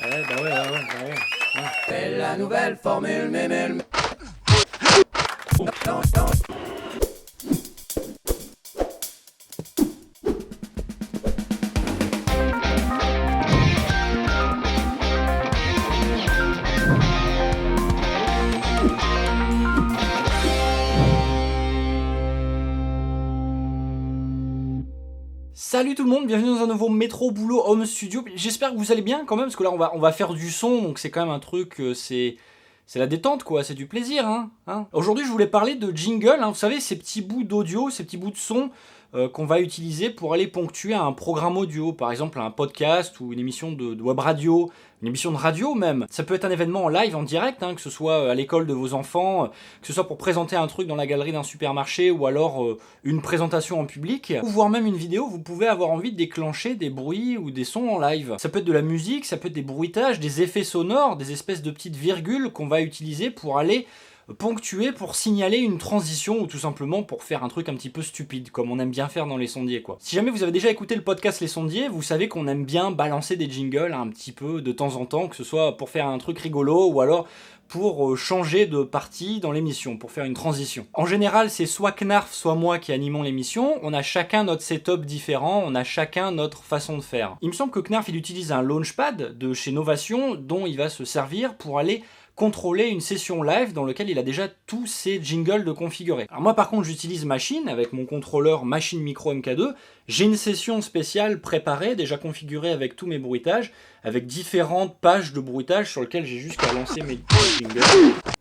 Ouais, bah ouais. C'est la nouvelle formule mémule. Salut tout le monde, bienvenue dans un nouveau Métro Boulot Home Studio. J'espère que vous allez bien quand même, parce que là on va faire du son, donc c'est quand même un truc, c'est la détente quoi, c'est du plaisir. Aujourd'hui je voulais parler de jingle, vous savez ces petits bouts d'audio, ces petits bouts de son qu'on va utiliser pour aller ponctuer un programme audio, par exemple un podcast ou une émission de web radio, une émission de radio même. Ça peut être un événement en live, en direct, que ce soit à l'école de vos enfants, que ce soit pour présenter un truc dans la galerie d'un supermarché ou alors une présentation en public, ou voire même une vidéo. Vous pouvez avoir envie de déclencher des bruits ou des sons en live. Ça peut être de la musique, ça peut être des bruitages, des effets sonores, des espèces de petites virgules qu'on va utiliser pour aller ponctuer, pour signaler une transition ou tout simplement pour faire un truc un petit peu stupide comme on aime bien faire dans les sondiers quoi. Si jamais vous avez déjà écouté le podcast Les Sondiers, vous savez qu'on aime bien balancer des jingles un petit peu de temps en temps, que ce soit pour faire un truc rigolo ou alors pour changer de partie dans l'émission, pour faire une transition. En général, c'est soit Knarf, soit moi qui animons l'émission. On a chacun notre setup différent, on a chacun notre façon de faire. Il me semble que Knarf, il utilise un Launchpad de chez Novation dont il va se servir pour aller contrôler une session live dans laquelle il a déjà tous ses jingles de configurés. Alors moi par contre j'utilise Machine avec mon contrôleur Machine Micro MK2. J'ai une session spéciale préparée, déjà configurée avec tous mes bruitages, avec différentes pages de bruitage sur lesquelles j'ai juste qu'à lancer mes jingles.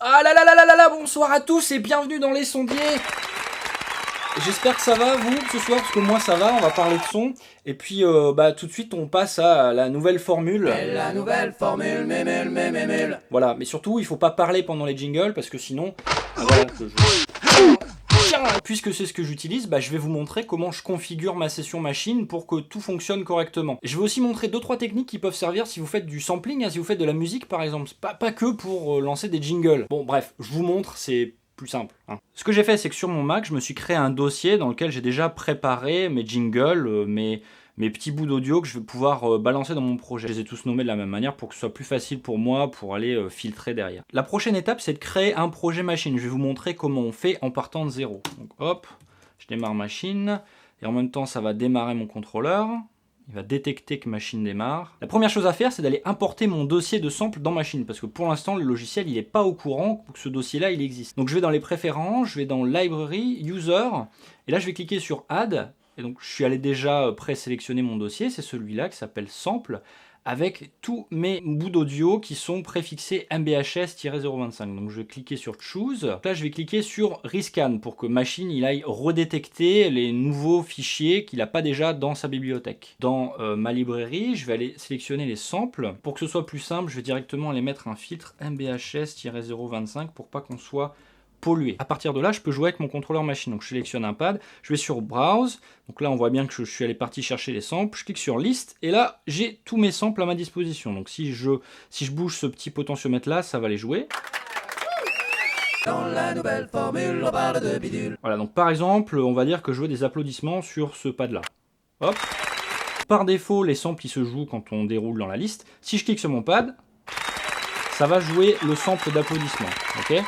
Ah là là là là là là, bonsoir à tous et bienvenue dans Les Sondiers. J'espère que ça va vous ce soir, parce que moi ça va, on va parler de son. Et puis tout de suite on passe à la nouvelle formule. La nouvelle formule mémule. Voilà, mais surtout il faut pas parler pendant les jingles parce que sinon, voilà, puisque c'est ce que j'utilise, je vais vous montrer comment je configure ma session machine pour que tout fonctionne correctement. Je vais aussi montrer 2-3 techniques qui peuvent servir si vous faites du sampling, si vous faites de la musique par exemple, pas que pour lancer des jingles. Bon bref, je vous montre, c'est plus simple. Ce que j'ai fait, c'est que sur mon Mac, je me suis créé un dossier dans lequel j'ai déjà préparé mes jingles, mes petits bouts d'audio que je vais pouvoir balancer dans mon projet. Je les ai tous nommés de la même manière pour que ce soit plus facile pour moi pour aller filtrer derrière. La prochaine étape, c'est de créer un projet machine. Je vais vous montrer comment on fait en partant de zéro. Donc hop, je démarre machine et en même temps, ça va démarrer mon contrôleur. Il va détecter que machine démarre. La première chose à faire, c'est d'aller importer mon dossier de sample dans machine, parce que pour l'instant, le logiciel, il n'est pas au courant que ce dossier-là, il existe. Donc je vais dans les préférences, je vais dans Library, User, et là, je vais cliquer sur Add, et donc je suis allé déjà présélectionner mon dossier, c'est celui-là qui s'appelle Sample, avec tous mes bouts d'audio qui sont préfixés MBHS-025. Donc je vais cliquer sur Choose. Là je vais cliquer sur Rescan pour que Machine il aille redétecter les nouveaux fichiers qu'il n'a pas déjà dans sa bibliothèque. Dans ma librairie, je vais aller sélectionner les samples. Pour que ce soit plus simple, je vais directement aller mettre un filtre MBHS-025 pour pas qu'on soit pollué. À partir de là, je peux jouer avec mon contrôleur machine. Donc je sélectionne un pad, je vais sur Browse. Donc là, on voit bien que je suis allé parti chercher les samples. Je clique sur Liste et là, j'ai tous mes samples à ma disposition. Donc si je bouge ce petit potentiomètre là, ça va les jouer. Dans la nouvelle formule, on parle de bidule. Voilà, donc par exemple, on va dire que je veux des applaudissements sur ce pad là. Hop. Par défaut, les samples ils se jouent quand on déroule dans la liste. Si je clique sur mon pad, ça va jouer le sample d'applaudissements. Ok ?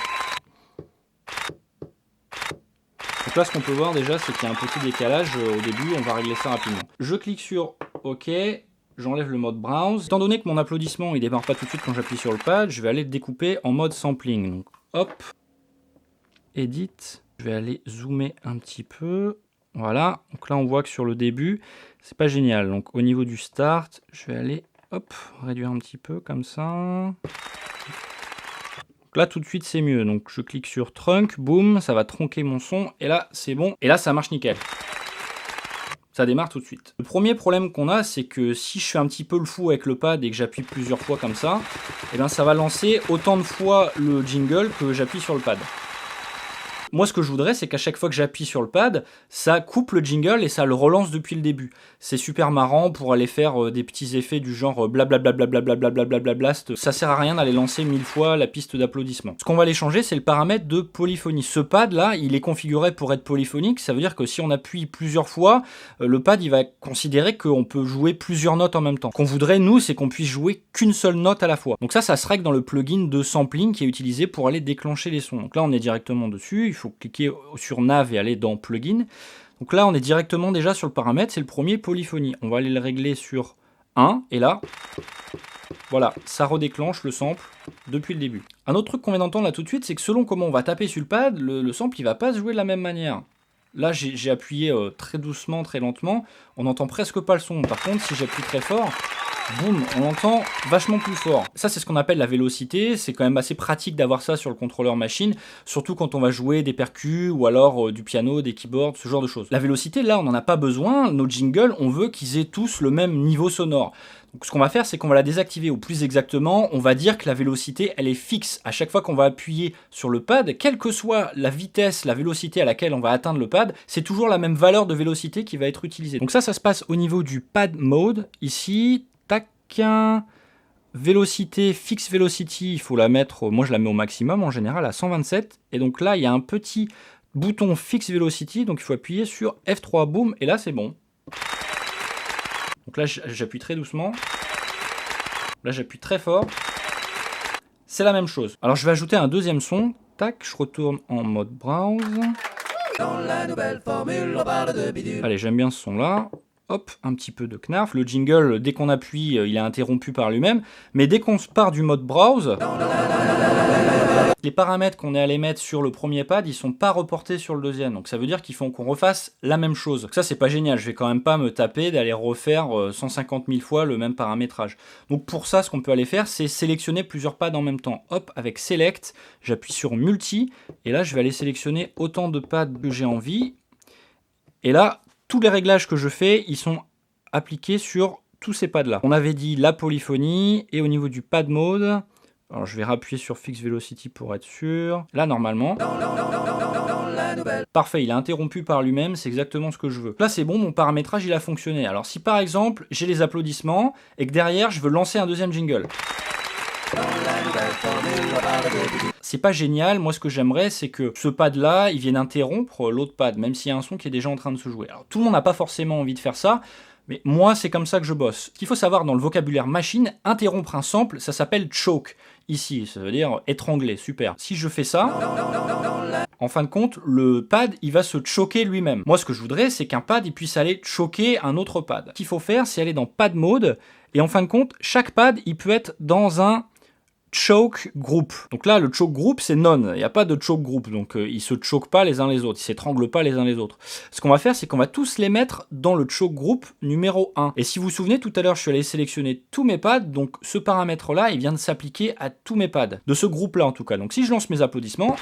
Donc là, ce qu'on peut voir déjà, c'est qu'il y a un petit décalage au début, on va régler ça rapidement. Je clique sur OK, j'enlève le mode Browse. Étant donné que mon applaudissement, il démarre pas tout de suite quand j'appuie sur le pad, je vais aller le découper en mode sampling. Donc hop, Edit, je vais aller zoomer un petit peu. Voilà, donc là on voit que sur le début, c'est pas génial. Donc au niveau du start, je vais aller, hop, réduire un petit peu comme ça. Là tout de suite c'est mieux, donc je clique sur Trunk, boum, ça va tronquer mon son, et là c'est bon, et là ça marche nickel. Ça démarre tout de suite. Le premier problème qu'on a, c'est que si je fais un petit peu le fou avec le pad et que j'appuie plusieurs fois comme ça, et bien ça va lancer autant de fois le jingle que j'appuie sur le pad. Moi, ce que je voudrais, c'est qu'à chaque fois que j'appuie sur le pad, ça coupe le jingle et ça le relance depuis le début. C'est super marrant pour aller faire des petits effets du genre blablabla. Ça sert à rien d'aller lancer 1000 fois la piste d'applaudissement. Ce qu'on va aller changer, c'est le paramètre de polyphonie. Ce pad là, il est configuré pour être polyphonique. Ça veut dire que si on appuie plusieurs fois, le pad il va considérer qu'on peut jouer plusieurs notes en même temps. Ce qu'on voudrait, nous, c'est qu'on puisse jouer qu'une seule note à la fois. Donc ça se règle dans le plugin de sampling qui est utilisé pour aller déclencher les sons. Donc là, on est directement dessus. Il faut cliquer sur Nav et aller dans plugin. Donc là, on est directement déjà sur le paramètre. C'est le premier polyphonie. On va aller le régler sur 1. Et là, voilà, ça redéclenche le sample depuis le début. Un autre truc qu'on vient d'entendre là tout de suite, c'est que selon comment on va taper sur le pad, le sample il va pas se jouer de la même manière. Là, j'ai appuyé très doucement, très lentement. On n'entend presque pas le son. Par contre, si j'appuie très fort, boum, on l'entend vachement plus fort. Ça, c'est ce qu'on appelle la vélocité. C'est quand même assez pratique d'avoir ça sur le contrôleur machine, surtout quand on va jouer des percus ou alors du piano, des keyboards, ce genre de choses. La vélocité, là, on n'en a pas besoin. Nos jingles, on veut qu'ils aient tous le même niveau sonore. Donc, ce qu'on va faire, c'est qu'on va la désactiver, ou plus exactement, on va dire que la vélocité, elle est fixe. À chaque fois qu'on va appuyer sur le pad, quelle que soit la vitesse, la vélocité à laquelle on va atteindre le pad, c'est toujours la même valeur de vélocité qui va être utilisée. Donc ça se passe au niveau du pad mode. Ici, tac, vélocité, fixe velocity, il faut la mettre, moi je la mets au maximum en général à 127. Et donc là, il y a un petit bouton fixe velocity, donc il faut appuyer sur F3, boum, et là c'est bon. Donc là, j'appuie très doucement. Là, j'appuie très fort. C'est la même chose. Alors, je vais ajouter un deuxième son. Tac, je retourne en mode browse. Dans la nouvelle formule, on parle de bidule. Allez, j'aime bien ce son-là. Hop, un petit peu de knarf. Le jingle, dès qu'on appuie, il est interrompu par lui-même. Mais dès qu'on se part du mode browse, les paramètres qu'on est allé mettre sur le premier pad, ils sont pas reportés sur le deuxième. Donc ça veut dire qu'il faut qu'on refasse la même chose. Donc ça, c'est pas génial. Je vais quand même pas me taper d'aller refaire 150 000 fois le même paramétrage. Donc pour ça, ce qu'on peut aller faire, c'est sélectionner plusieurs pads en même temps. Hop, avec Select, j'appuie sur Multi. Et là, je vais aller sélectionner autant de pads que j'ai envie. Et là, tous les réglages que je fais, ils sont appliqués sur tous ces pads-là. On avait dit la polyphonie et au niveau du pad mode, alors je vais rappuyer sur Fix Velocity pour être sûr. Là, normalement, parfait, il est interrompu par lui-même, c'est exactement ce que je veux. Là, c'est bon, mon paramétrage, il a fonctionné. Alors si par exemple, j'ai les applaudissements et que derrière, je veux lancer un deuxième jingle. C'est pas génial, moi ce que j'aimerais c'est que ce pad là il vienne interrompre l'autre pad, même s'il y a un son qui est déjà en train de se jouer. Alors tout le monde n'a pas forcément envie de faire ça, mais moi c'est comme ça que je bosse. Ce qu'il faut savoir dans le vocabulaire machine, interrompre un sample, ça s'appelle choke. Ici, ça veut dire étrangler, super. Si je fais ça, en fin de compte, le pad il va se choquer lui-même. Moi ce que je voudrais c'est qu'un pad il puisse aller choquer un autre pad. Ce qu'il faut faire c'est aller dans pad mode, et en fin de compte, chaque pad il peut être dans un choke group. Donc là, le choke group, c'est none. Il n'y a pas de choke group. Donc, ils ne se choquent pas les uns les autres. Ils ne s'étranglent pas les uns les autres. Ce qu'on va faire, c'est qu'on va tous les mettre dans le choke group numéro 1. Et si vous vous souvenez, tout à l'heure, je suis allé sélectionner tous mes pads. Donc, ce paramètre-là, il vient de s'appliquer à tous mes pads. De ce groupe-là, en tout cas. Donc, si je lance mes applaudissements...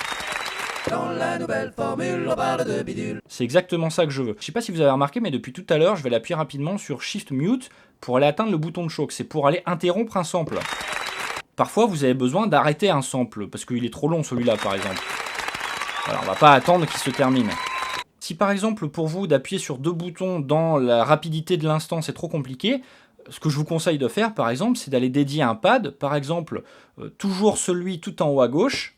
Dans la nouvelle formule, on parle de bidule. C'est exactement ça que je veux. Je sais pas si vous avez remarqué, mais depuis tout à l'heure, je vais appuyer rapidement sur Shift Mute pour aller atteindre le bouton de choke. C'est pour aller interrompre un sample. Parfois, vous avez besoin d'arrêter un sample, parce qu'il est trop long celui-là, par exemple. Alors, on va pas attendre qu'il se termine. Si par exemple, pour vous, d'appuyer sur deux boutons dans la rapidité de l'instant, c'est trop compliqué, ce que je vous conseille de faire, par exemple, c'est d'aller dédier un pad, par exemple, toujours celui tout en haut à gauche.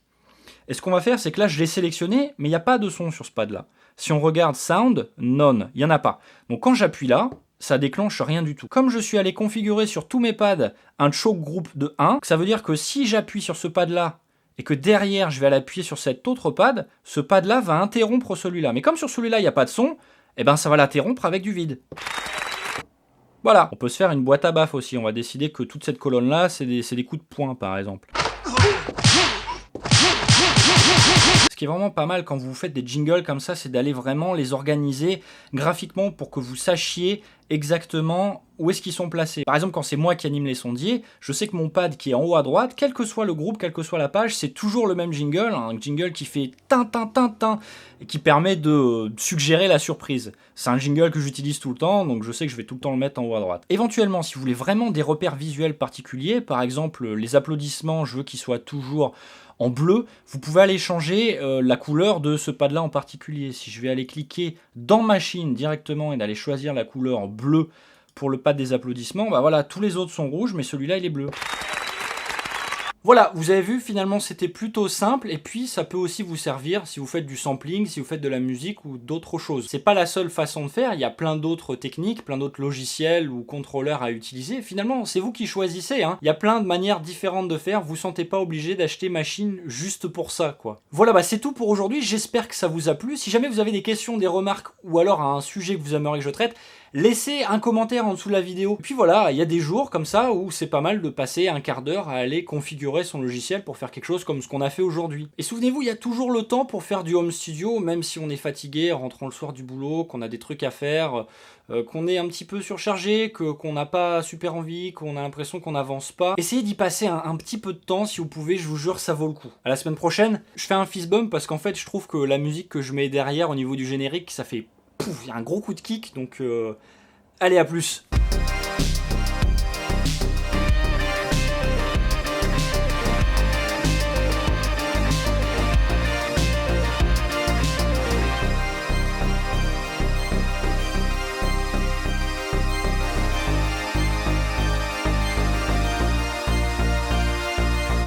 Et ce qu'on va faire, c'est que là, je l'ai sélectionné, mais il n'y a pas de son sur ce pad-là. Si on regarde Sound, None, il n'y en a pas. Donc quand j'appuie là, ça déclenche rien du tout. Comme je suis allé configurer sur tous mes pads un choke group de 1, ça veut dire que si j'appuie sur ce pad-là et que derrière je vais aller appuyer sur cet autre pad, ce pad-là va interrompre celui-là. Mais comme sur celui-là il n'y a pas de son, eh ben ça va l'interrompre avec du vide. Voilà. On peut se faire une boîte à baffes aussi. On va décider que toute cette colonne-là, c'est des coups de poing par exemple. Ce qui est vraiment pas mal quand vous faites des jingles comme ça, c'est d'aller vraiment les organiser graphiquement pour que vous sachiez exactement où est-ce qu'ils sont placés. Par exemple, quand c'est moi qui anime les sondiers, je sais que mon pad qui est en haut à droite, quel que soit le groupe, quelle que soit la page, c'est toujours le même jingle, un jingle qui fait tin tin tin tin et qui permet de suggérer la surprise. C'est un jingle que j'utilise tout le temps, donc je sais que je vais tout le temps le mettre en haut à droite. Éventuellement, si vous voulez vraiment des repères visuels particuliers, par exemple les applaudissements, je veux qu'ils soient toujours en bleu, vous pouvez aller changer la couleur de ce pad là en particulier. Si je vais aller cliquer dans machine directement et d'aller choisir la couleur bleu pour le pad des applaudissements, bah voilà, tous les autres sont rouges, mais celui-là il est bleu. Voilà, vous avez vu, finalement c'était plutôt simple, et puis ça peut aussi vous servir si vous faites du sampling, si vous faites de la musique ou d'autres choses. C'est pas la seule façon de faire, il y a plein d'autres techniques, plein d'autres logiciels ou contrôleurs à utiliser. Finalement, c'est vous qui choisissez, hein. Il y a plein de manières différentes de faire, vous ne sentez pas obligé d'acheter machine juste pour ça, quoi. Voilà, bah c'est tout pour aujourd'hui, j'espère que ça vous a plu. Si jamais vous avez des questions, des remarques, ou alors un sujet que vous aimeriez que je traite, laissez un commentaire en dessous de la vidéo. Et puis voilà, il y a des jours comme ça où c'est pas mal de passer un quart d'heure à aller configurer son logiciel pour faire quelque chose comme ce qu'on a fait aujourd'hui. Et souvenez-vous, il y a toujours le temps pour faire du home studio, même si on est fatigué en rentrant le soir du boulot, qu'on a des trucs à faire, qu'on est un petit peu surchargé, qu'on n'a pas super envie, qu'on a l'impression qu'on n'avance pas. Essayez d'y passer un petit peu de temps si vous pouvez, je vous jure, ça vaut le coup. À la semaine prochaine, je fais un fist bump parce qu'en fait, je trouve que la musique que je mets derrière au niveau du générique, ça fait pouf, il y a un gros coup de kick, donc allez, à plus.